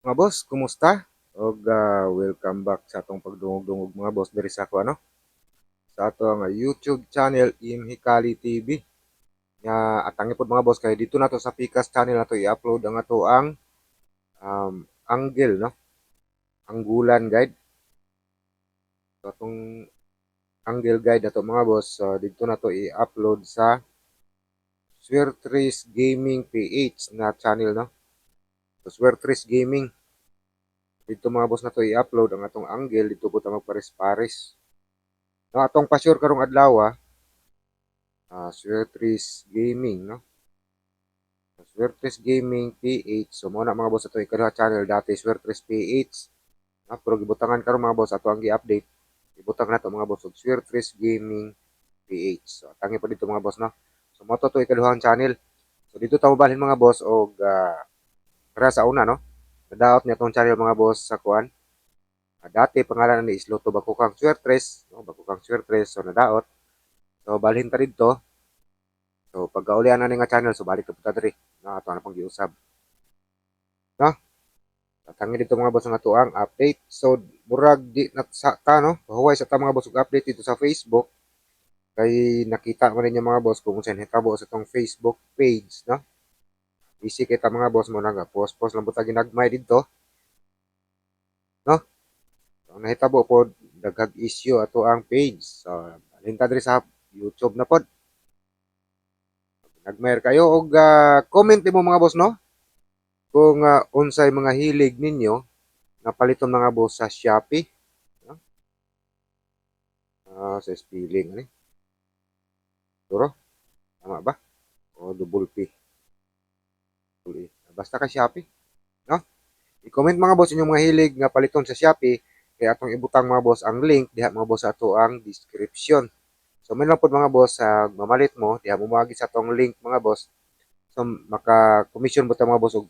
Mga boss, kumusta? Og welcome back sa atong pagdungog-dungog mga boss diri sa ako sa atong YouTube channel Imhikali TV. Nga atangi pod mga boss kay dito nato sa Pikas channel nato i-upload ang ato ang um, angle no, anggulan guide. So, atong angle guide nato mga boss dito nato i-upload sa Swertres Gaming PH na channel no. So, Swertres Gaming dito mga boss nato i-upload ang atong angle dito po ta magpares-pares. No, atong pa-sure karong adlaw Swertres Gaming, no? Swertres Gaming PH. So, muna mga boss, ito ikaduha channel. Dati, Swertres PH. Pero gibutangan karon mga boss, ato ang gi-update. Ibutang na to mga boss, og Swertres Gaming PH. So, tangi pa dito mga boss, no? So, mo to ikaduhang channel. So, dito tayo balhin mga boss, og para sa una, no? Nadaot niya tong channel mga boss sa kuan. Dati, pangalan ni Isloto Bakukang Swertres. No? Bakukang Swertres. So, nadaot. So, balhin ta dito. So, pagkaulian na nga channel, so balik na po diri. No, ato na pang giusab. No? Tangi dito mga boss nga tuang update. So, murag di sa ta, no? Pahuway sa ta mga boss update dito sa Facebook. Kay nakita mo rin yung mga boss kung saan hitabo sa tong Facebook page, no? Busy kita mga boss mo na nga. Post-post lang po ta ginagmay dito, no? So, nahitabo po, daghag issue ato ang page. So, linta diri sa YouTube na pod. Nagmayer kayo og comment mo mga boss, no? Kung unsay mga hilig ninyo na paliton mga boss sa Shopee, no? Sa spelling ani. Duro, tama ba? O double P. Double E. Basta ka Shopee, no? I-comment mga boss inyong mga hilig nga paliton sa Shopee kaya atong ibutang mga boss ang link diha mga boss sa ato ang description. So may lang pod mga boss sa mamalit mo diha mo magi sa atong link mga boss. So maka-commission mo ta mga boss og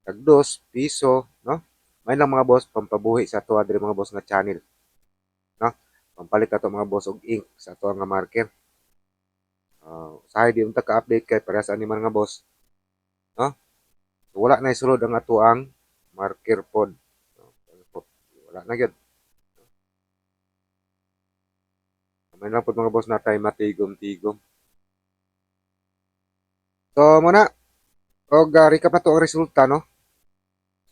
tag 2 piso, no? May lang mga boss pampabuhi sa ato adiri mga boss nga channel, no? Pampalit ato mga boss og ink sa ato nga marker. Usahay di unta ka-update kay para sa animal nga boss, no? So, wala na isulod ang ato ang marker pod. No? Wala na gyud. May lang pod mga boss natay matigom-tigom. So muna og recap na to ang resulta, no?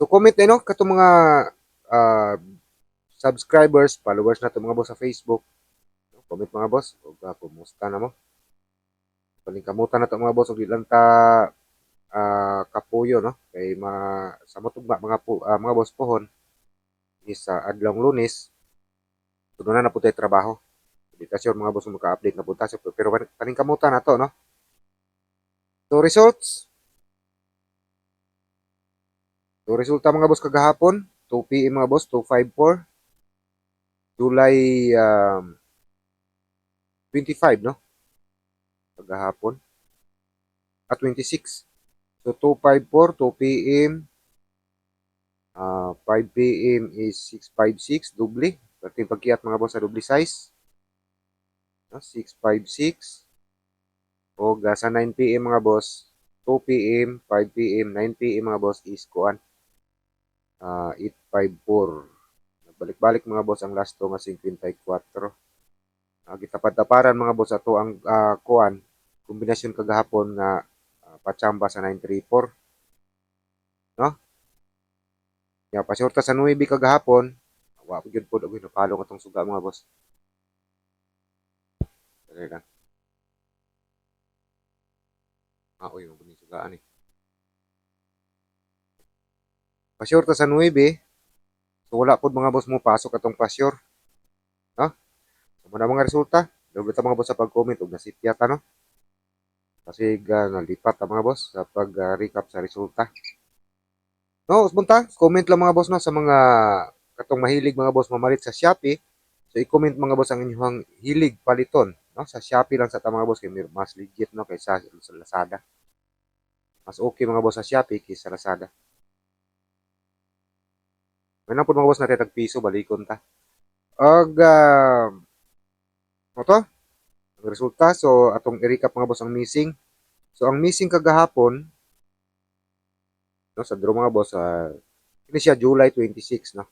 So comment no katong mga uh, subscribers, followers nato mga boss sa Facebook. No? Comment mga boss og kumusta na mo? Paningkamutan na to mga boss og di lang ta kapuyo, no? Kay sa motugma mga boss pohon is sa adlong Lunes tuno na po tayo trabaho. Hindi ta sure mga boss maka-update na po tayo. Pero paningkamutan na to, no? So results. So resulta mga boss kagahapon, 2 PM mga boss, 254. July 25, no? Kagahapon. 26. So 254, 2 PM. 5 PM is 656, doble. Pati pagkiyat mga boss sa doble size. No? 656. O sa 9 PM mga boss, 2 PM, 5 PM, 9 PM mga boss is kuan. 854. Balik-balik mga boss ang lasto nga 54. Gitapad-taparan mga boss ato ang kuan kombinasyon kagahapon nga pachamba sa 934, no? Ya pasorta sa 9 kagahapon. Wa gyud pod og napalo katong suga mga boss. Dali lang. Oy, mo ni sugaan ni. Pasorta sa 9, so wala pod mga boss mo pasok atong pasyur, no? So muna mga resulta. Doble ta mga boss sa pag-comment og nasipya ta, no? Kasi nalipat ta mga boss sa pag-recap sa resulta. No, punta, comment lang mga boss no sa mga katong mahilig mga boss mamalit sa Shopee. So i-comment mga boss ang inyong hilig paliton, no? Sa Shopee lang sa ta mga boss kay mas legit no kaysa sa Lazada. Mas okay mga boss sa Shopee kaysa sa Lazada. May na po mga boss natin tag piso balikon ta. Og to, ang resulta so atong i-recap mga boss ang missing. So ang missing kagahapon no sa draw mga boss Ini siya July 26, no?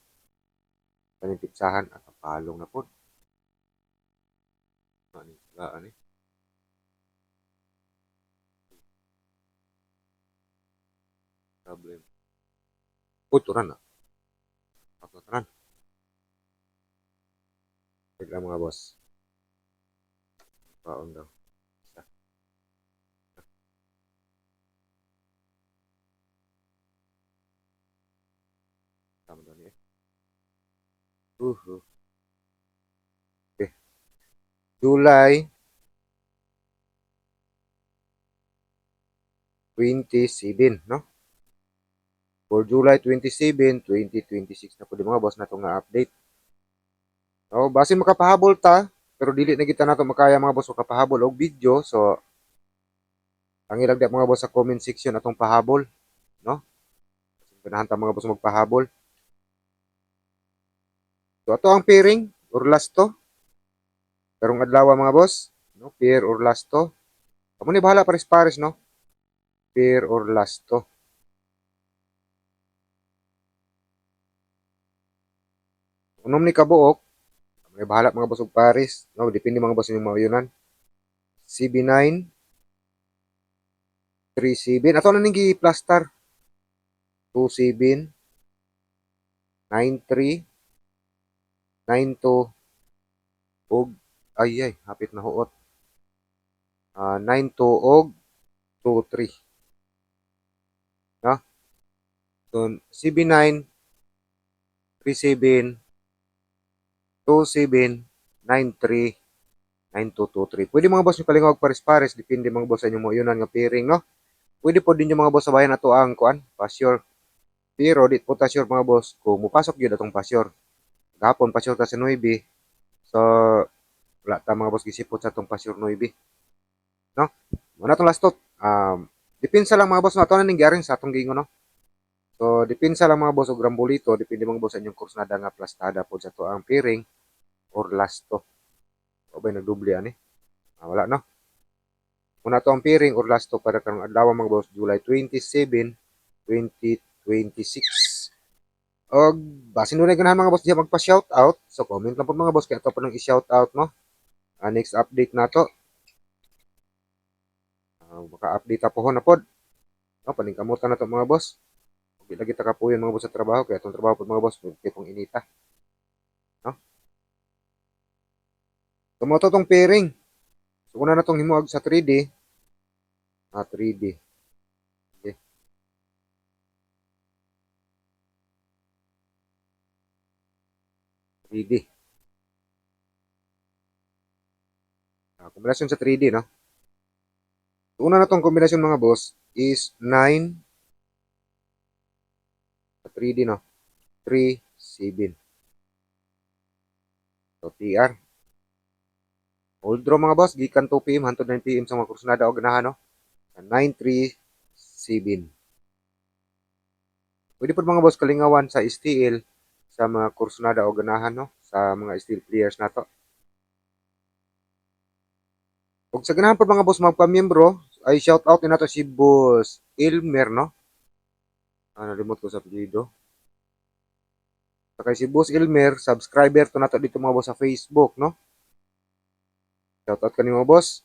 Kaning pitsahan at palong na po. Ani. Problem. Turan na. Turan. Wait lang mga boss. Paon daw. Tama daw niya. Okay. July 27, no? For July 27, 2026 na po di mga boss na itong update. So, base makapahabol ta, pero dili na kita nato makaya mga boss makapahabol og video. So, ang ilagda mga boss sa comment section atong pahabol, no? Ganahan ta mga boss magpahabol. So, ato ang pairing or last to. Karong adlaw mga boss, no? Pair or last to. Amo ni bahala pares-pares, no? Pair or last to. Unom ni kabuok, may bahala mga boss og pares, no? Depende mga boss yung mauyonan. CB9 37 ato na ning gi-plaster 27 93 92 og ay hapit na huot 92 og 23 no so CB9 37 27 93 9223 pwede mga boss yung kalingawag pares-pares depende mga boss sa inyong mauyonan nga pairing no pwede po din yung mga boss sabayan ato ang kuan pasyor pero di po ta sure mga boss kung mupasok yun atong pasyor gahapon pasyor ta sa 9 so wala ta mga boss gisipot sa atong pasyor 9 no muna itong last tot depensa lang mga boss na ito na nangyaring sa atong gingo no so depensa lang mga boss o grambolito depende mga boss sa inyong kursnada nga plastada po sa to ang pairing or last to o ba nagdubli ani wala no muna to ang pairing or last to para karong adlaw mga boss July 27 2026 og basin nyo na ganahan mga boss diya magpa-shoutout so comment lang po mga boss kaya ito pa nang i-shoutout no next update na to maka-update po na pod no paningkamutan na to mga boss di lagi ta kapuyon mga boss sa trabaho kaya itong trabaho po mga boss tipong inita no so mo to tong pairing so una na tong himuag sa 3D 3D okay 3D kombinasyon sa 3D no so, una na tong kombinasyon mga boss is 9 sa 3D no 3 7 so TR old draw mga boss gikan 2 PM hangtod 9 PM sa mga kursunada o ganahan no 937 pwede po mga boss kalingawan sa STL sa mga kursunada o ganahan no sa mga STL players nato ug sa ganahan po mga boss magpamiyembro ay shout out nato si Boss Elmer no nalimot ko sa apelyido kay si Boss Elmer subscriber to nato dito mga boss sa Facebook no shout out kanimo boss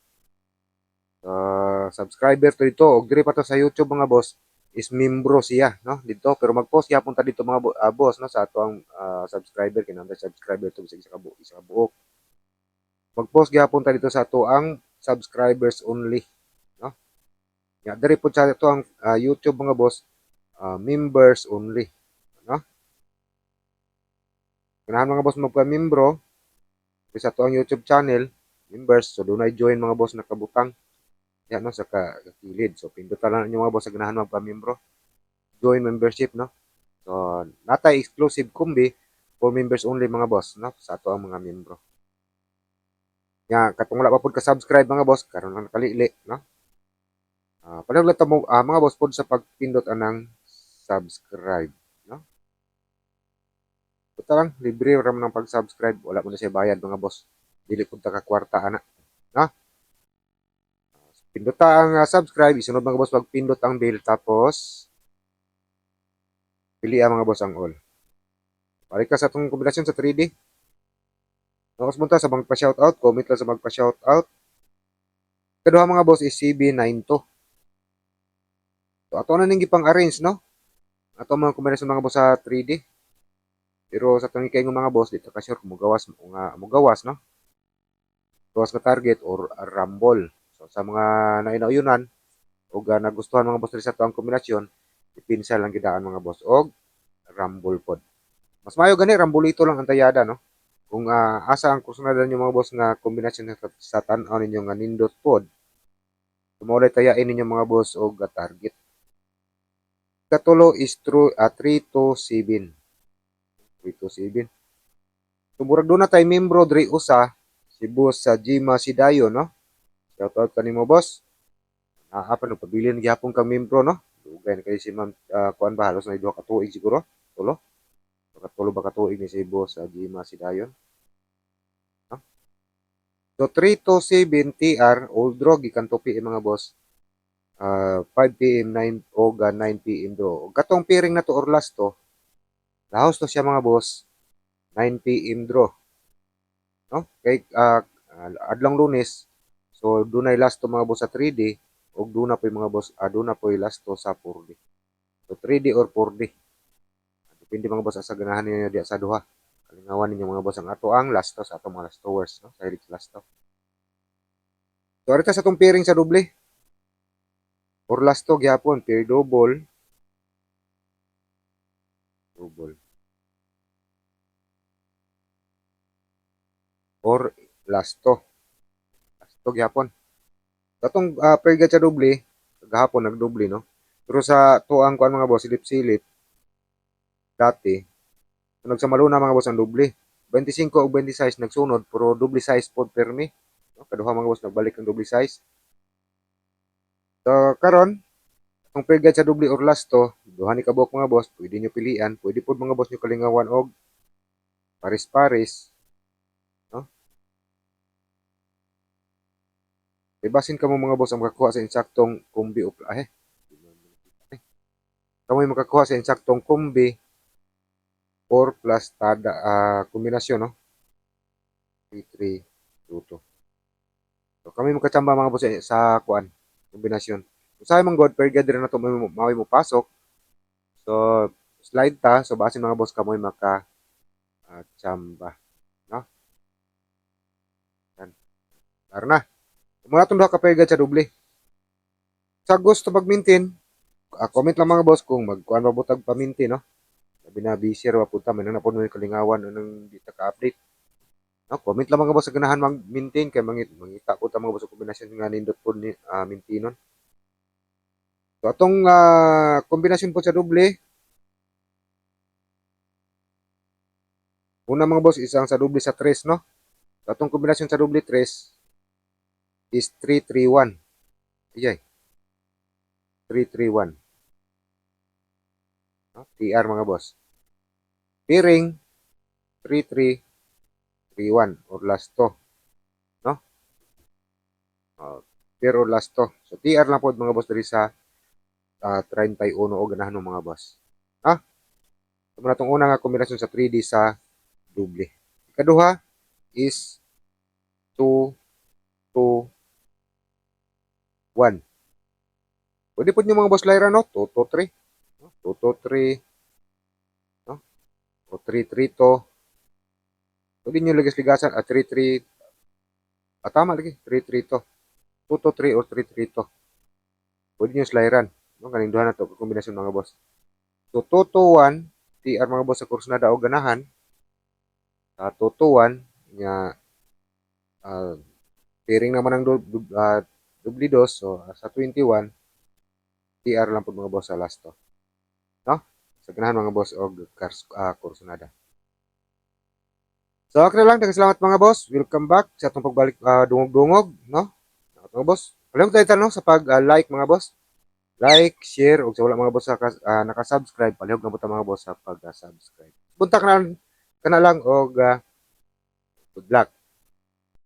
subscriber to dito og diri pa to sa YouTube mga boss is membro siya no dito pero mag-post gyapon ta dito mga boss no sa ato ang subscriber kinahanglan subscriber to bisag isa ka buok mag-post gyapon ta dito sa ato ang subscribers only no ya diri po sa ato ang YouTube mga boss members only no kanahan mga boss magpa-membro sa ato ang YouTube channel members so dunay join mga boss nakabutang yan no sa kakilid so pindutan lang niyo mga boss sa ganahan magpa-membro join membership no so natay exclusive kumbi for members only mga boss no sa ato ang mga membro ya katong wala pa pud ka subscribe mga boss karon lang nakalili no palihog lang mo mga boss pod sa pagpindot anang subscribe no ito lang libre ra man ang pag-subscribe wala mo na siya bayad mga boss dili pud ta ka kwarta ana no pindot ta ang subscribe isunod mga boss pagpindot ang bell tapos Pili mga boss ang all. Balik ka sa itong kombinasyon sa 3D. Nakas mo ta sa magpa-shoutout. Comment lang sa magpa-shoutout. Kaduha mga boss is CB92. So, ato na ning gipang arrange, no? Ato mga kombinasyon mga boss sa 3D. Pero sa itong ikay ng mga boss, dito ka sure kung mugawas, no? Gawas ka target or rumble. So, sa mga nainauyunan, o nagustuhan mga boss sa itong kombinasyon, ipinsa lang gidaan mga boss. O rumble pod. Mas mayo gani, rambulito lang ang tayada, no? Kung asa ang kusunadan yung mga boss nga kombinasyon sa tan-aw ninyo nga nindot pod, sumulay tayain ninyo mga boss o target. Katulo is 3 to 7. 3 to 7. So, murag doon na tayo membro, dre usa, si boss sa Jima Sidayo, no? Shoutout ka mo, boss. Apa no, pabilin gyapon kang membro, no? Dugay na kayo si ma'am, kuan ba, halos na 2 ka tuig siguro? Tulo? Tulo ba ka tuig ni si boss sa Jima Sidayon? No? So, 3 to 7 TR, old draw, gikan tupi mga boss. 5 p.m. 9 o 9 p.m. draw. Katong pairing na to or last to, lahos to siya mga boss, 9 p.m. draw. No? Kay adlang Lunes, so dunay last to mga boss sa 3D ug duna po mga boss, duna po last to sa 4D. So 3D or 4D. Depende mga boss sa ganahan niyo diya sa duha. Kalingawan ninyo mga boss ang ato ang last to sa ato mga last towers, no? Sa helix last to. So arita sa tong pairing sa doble. Or last to gyapon, pair double. Double. Or last to. Last to gyapon. Katong pair gyud sa doble, gahapon nagdoble, no? Pero sa tuang kuan mga boss, silip-silip dati, so, nagsamalo na mga boss ang doble. 25 o 26 nagsunod, pero doble size pod permi. No? Kaduha mga boss nagbalik ang doble size. So karon, kung pair gyud sa doble or last to, duha ni kabuk mga boss, pwede nyo pilian, pwede pod mga boss nyo kalingawan og pares-pares, no? Ibasin ka mo mga boss ang makakuha sa insaktong kumbi o kamoy makakuha sa insaktong kumbi or plus tada kombinasyon, no? 3 3 2 2. So kami magkachamba mga boss sa kuan kombinasyon. Usahay man god per gather na to maway mo pasok. So slide ta, so basin mga boss kamoy maka chamba, no? Yan. Tara na. Muna itong duha ka pair sa doble. Sa gusto mag-maintain, comment lang mga boss kung magkuhan mabutag pa-maintain, no? Sabi na busy ra punta man na po no kalingawan nang di ta ka-update. No, comment lang mga boss sa ganahan mag-maintain kay mangita ko ta mga boss kombinasyon nga nindot po ni maintainon. So atong kombinasyon po sa doble. Una mga boss isang sa doble sa 3, no? So atong kombinasyon sa doble 3 is 3-3-1. Ayay. 3-3-1. No? TR mga boss. Pairing 3-3-3-1 or last to, no? Pero last to. So TR lang po mga boss diri sa 31 o ganahan ng mga boss. Ha? So muna itong una nga kombinasyon sa 3D sa doble. Ikaduha is 2, 2, 1. Pwede po nyo mga boss Lyra, no? 2, 2, 3. 2, 2, 3. No? O 3, 3 to. Pwede nyo ligas-ligasan. 3, 3. Tama lagi. 3, 3 to. 2, 2, 3 or 3, 3 to. Pwede nyo slyran. No? Kaning duha na to. Kombinasyon mga boss. So 2, 2, 1. TR mga boss sa kurso na daog ganahan. 2, 2, 1. Nga pairing naman ng doble dos. So sa 21. TR lang po mga boss sa last to. No? Sa ganahan mga boss o kursunada. So, okay lang. Salamat mga boss. Welcome back sa itong pagbalik dungog-dungog. No? Mga boss. Alam ko tayo tanong sa pag-like mga boss. Like, share, o sa wala mga boss sa nakasubscribe. Palihog na po mga boss sa pag-subscribe. Punta ka na lang o good luck.